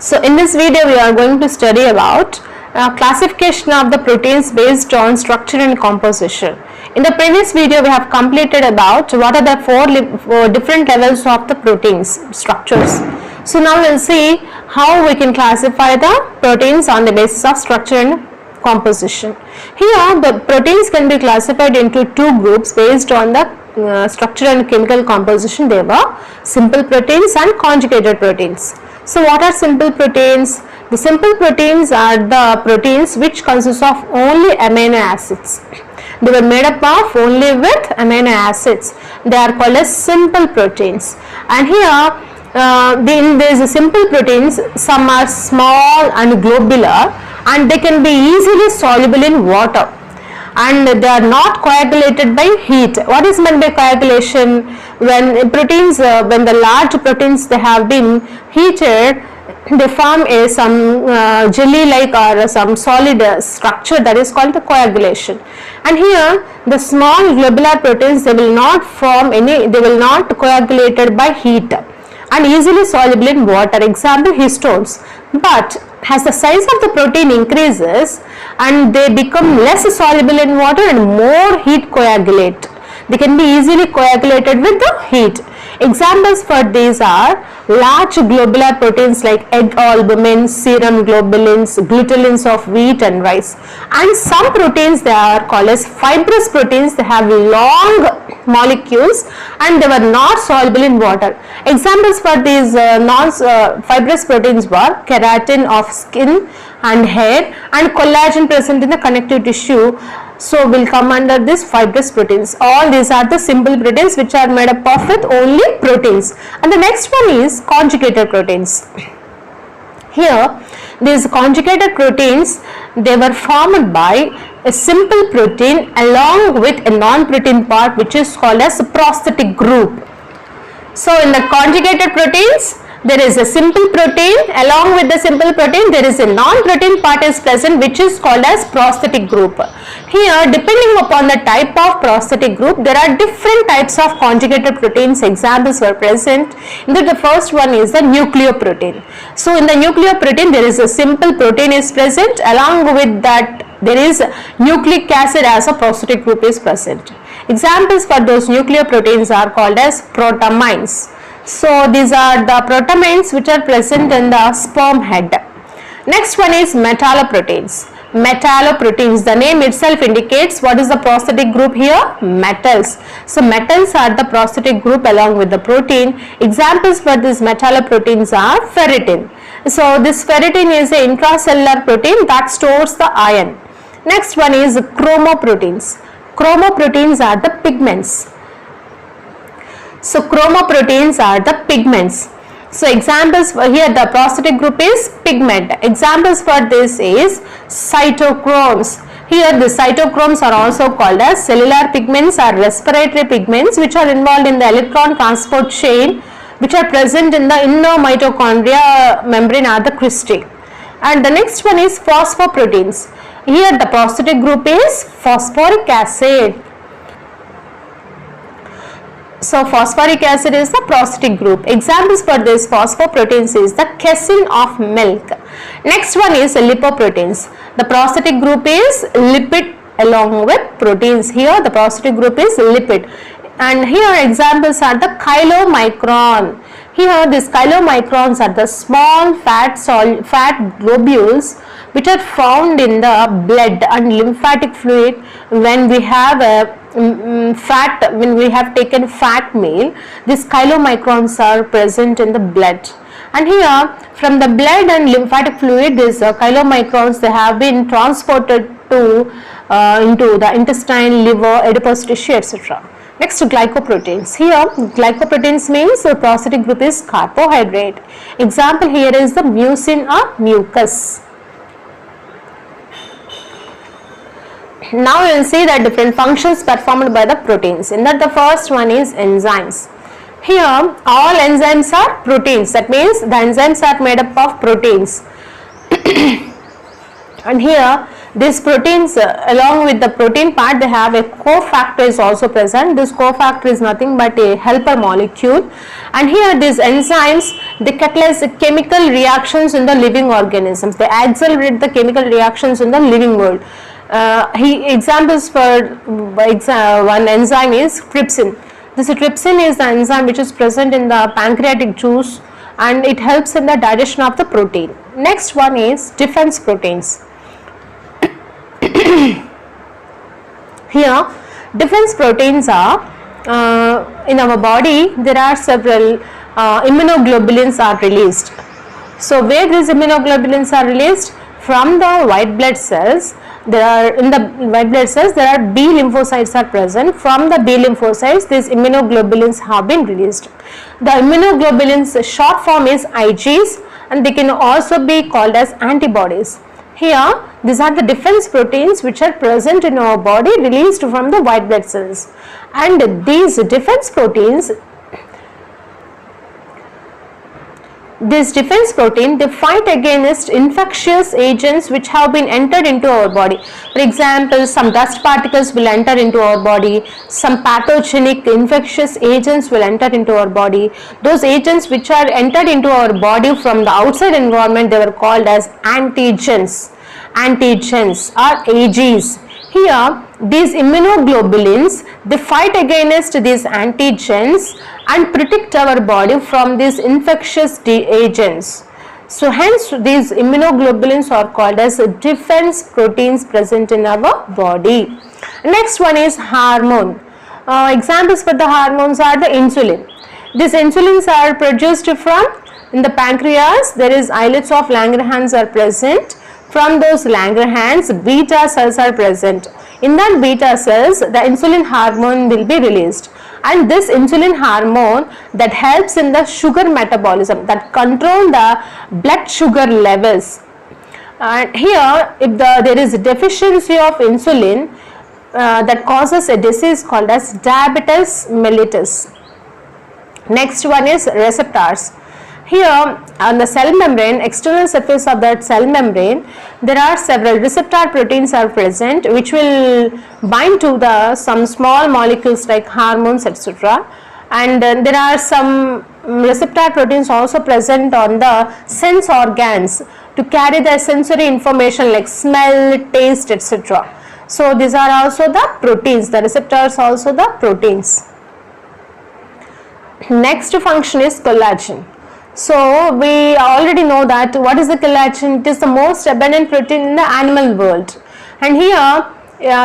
So in this video we are going to study about classification of the proteins based on structure and composition. In the previous video we have completed about what are the four different levels of the proteins structures. So now we will see how we can classify the proteins on the basis of structure and composition. Here the proteins can be classified into two groups based on the structure and chemical composition. They were simple proteins and conjugated proteins. So what are simple proteins? The simple proteins are the proteins which consist of only amino acids. They were made up of only with amino acids. They are called as simple proteins. And here in these simple proteins, some are small and globular and they can be easily soluble in water, and they are not coagulated by heat. What is meant by coagulation? When proteins, when the large proteins they have been heated, they form some jelly-like or some solid structure, that is called the coagulation. And here the small globular proteins, they will not form any, they will not coagulated by heat and easily soluble in water. Example, histones. But as the size of the protein increases and they become less soluble in water and more heat coagulate, they can be easily coagulated with the heat. Examples for these are large globular proteins like egg albumin, serum globulins, glutenins of wheat and rice. And some proteins, they are called as fibrous proteins. They have long molecules and they were not soluble in water. Examples for these fibrous proteins were keratin of skin and hair and collagen present in the connective tissue. So will come under this fibrous proteins. All these are the simple proteins which are made up of with only proteins. And the next one is conjugated proteins. Here these conjugated proteins, they were formed by a simple protein along with a non-protein part which is called as a prosthetic group. So in the conjugated proteins, there is a simple protein, along with the simple protein there is a non-protein part is present which is called as prosthetic group. Here, depending upon the type of prosthetic group, there are different types of conjugated proteins. Examples were present. The first one is the nucleoprotein. So in the nucleoprotein there is a simple protein is present, along with that there is nucleic acid as a prosthetic group is present. Examples for those nucleoproteins are called as protamines. So these are the protamines which are present in the sperm head. Next one is metalloproteins. Metalloproteins, the name itself indicates what is the prosthetic group here? Metals. So metals are the prosthetic group along with the protein. Examples for these metalloproteins are ferritin. So this ferritin is an intracellular protein that stores the iron. Next one is chromoproteins. Chromoproteins are the pigments. So chromoproteins are the pigments. So examples for here, the prosthetic group is pigment. Examples for this is cytochromes. Here the cytochromes are also called as cellular pigments or respiratory pigments which are involved in the electron transport chain, which are present in the inner mitochondria membrane or the cristae. And the next one is phosphoproteins. Here the prosthetic group is phosphoric acid. So phosphoric acid is the prosthetic group. Examples for this phosphoproteins is the casein of milk. Next one is lipoproteins. The prosthetic group is lipid along with proteins. Here the prosthetic group is lipid. And here examples are the chylomicron. Here these chylomicrons are the small fat globules which are found in the blood and lymphatic fluid when we have a when we have taken fat meal. These chylomicrons are present in the blood, and here from the blood and lymphatic fluid these chylomicrons, they have been transported to into the intestine, liver, adipose tissue, etc. Next, glycoproteins. Here glycoproteins means the prosthetic group is carbohydrate. Example here is the mucin or mucus. Now we will see the different functions performed by the proteins. In that the first one is enzymes. Here all enzymes are proteins. That means the enzymes are made up of proteins. And here These proteins along with the protein part, they have a cofactor is also present. This cofactor is nothing but a helper molecule, and here these enzymes, they catalyze chemical reactions in the living organisms. They accelerate the chemical reactions in the living world. Examples for one enzyme is trypsin. This trypsin is the enzyme which is present in the pancreatic juice, and it helps in the digestion of the protein. Next one is defense proteins. Here defense proteins are in our body. There are several immunoglobulins are released. So where these immunoglobulins are released? From the white blood cells. There are in the white blood cells, there are B lymphocytes are present. From the B lymphocytes, these immunoglobulins have been released. The immunoglobulins short form is Igs, and they can also be called as antibodies. Here these are the defense proteins which are present in our body, released from the white blood cells, and these defense proteins, they fight against infectious agents which have been entered into our body. For example, some dust particles will enter into our body, some pathogenic infectious agents will enter into our body. Those agents which are entered into our body from the outside environment, they were called as antigens or AGs. Here these immunoglobulins, they fight against these antigens and protect our body from these infectious agents. So hence these immunoglobulins are called as defense proteins present in our body. Next one is hormone. Examples for the hormones are the insulin. These insulins are produced from in the pancreas. There is islets of Langerhans are present. From those Langerhans, beta cells are present. In that beta cells, the insulin hormone will be released, and this insulin hormone that helps in the sugar metabolism, that control the blood sugar levels. And here if there is a deficiency of insulin, that causes a disease called as diabetes mellitus. Next one is receptors. Here on the cell membrane, external surface of that cell membrane, there are several receptor proteins are present which will bind to some small molecules like hormones, etc. And there are some receptor proteins also present on the sense organs to carry the sensory information like smell, taste, etc. So these are also the proteins, the receptors also the proteins. Next function is collagen. So we already know that what is the collagen? It is the most abundant protein in the animal world, and here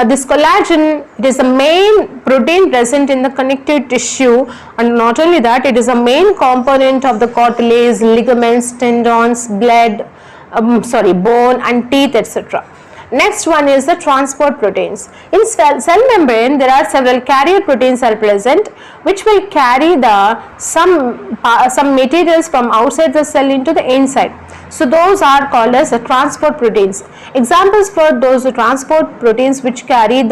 this collagen, it is the main protein present in the connective tissue, and not only that, it is a main component of the cartilage, ligaments, tendons, blood, bone and teeth, etc. Next one is the transport proteins. In cell membrane, there are several carrier proteins are present which will carry some materials from outside the cell into the inside. So those are called as the transport proteins. Examples for those transport proteins which carry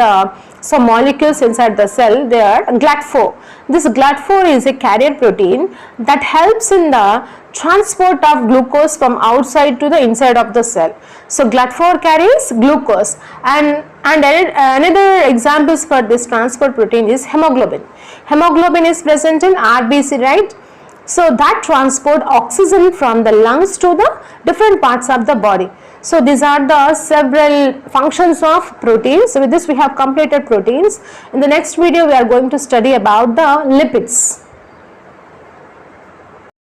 some molecules inside the cell, they are GLUT4. This GLUT4 is a carrier protein that helps in the transport of glucose from outside to the inside of the cell. So GLUT4 carries glucose, and another examples for this transport protein is hemoglobin. Hemoglobin is present in RBC, right? So that transport oxygen from the lungs to the different parts of the body. So these are the several functions of proteins. So with this we have completed proteins. In the next video we are going to study about the lipids.